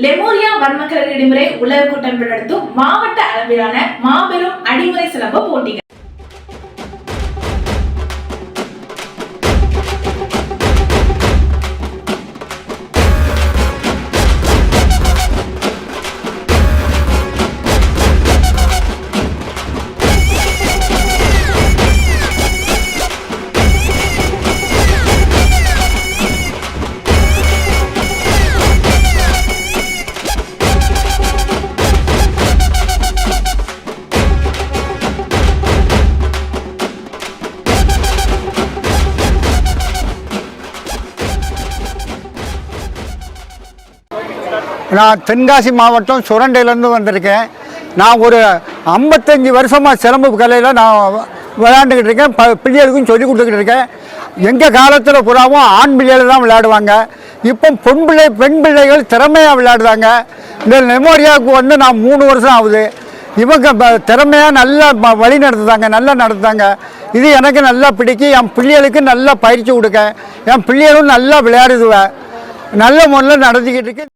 Lemuria வன்மக்கலை இடைமுறை உலக கூட்டம் நடத்தும் மாவட்ட அளவிலான மாபெரும் அடிமுறை சிலம்ப போட்டிகள். நான் தென்காசி மாவட்டம் சுரண்டையிலேருந்து வந்திருக்கேன். நான் ஒரு 55 வருஷமாக சிலம்பு கலையில் நான் விளையாண்டுக்கிட்டு இருக்கேன். பிள்ளைகளுக்கும் சொல்லி கொடுத்துக்கிட்டு இருக்கேன். எங்கள் காலத்தில் புறாவும் ஆண் பிள்ளைகள் தான் விளையாடுவாங்க. இப்போ பெண் பிள்ளைகள் திறமையாக விளையாடுறாங்க. இந்த லெமோரியாவுக்கு வந்து நான் 3 வருஷம் ஆகுது. இவங்க திறமையாக நல்லா வழி நடத்துதாங்க, நல்லா நடத்துதாங்க. இது எனக்கு நல்லா பிடிக்கும். என் பிள்ளைகளுக்கு நல்லா பயிற்சி கொடுக்க, என் பிள்ளைகளும் நல்லா விளையாடுதுவேன். நல்ல முறையில் நடத்திக்கிட்டு இருக்கு.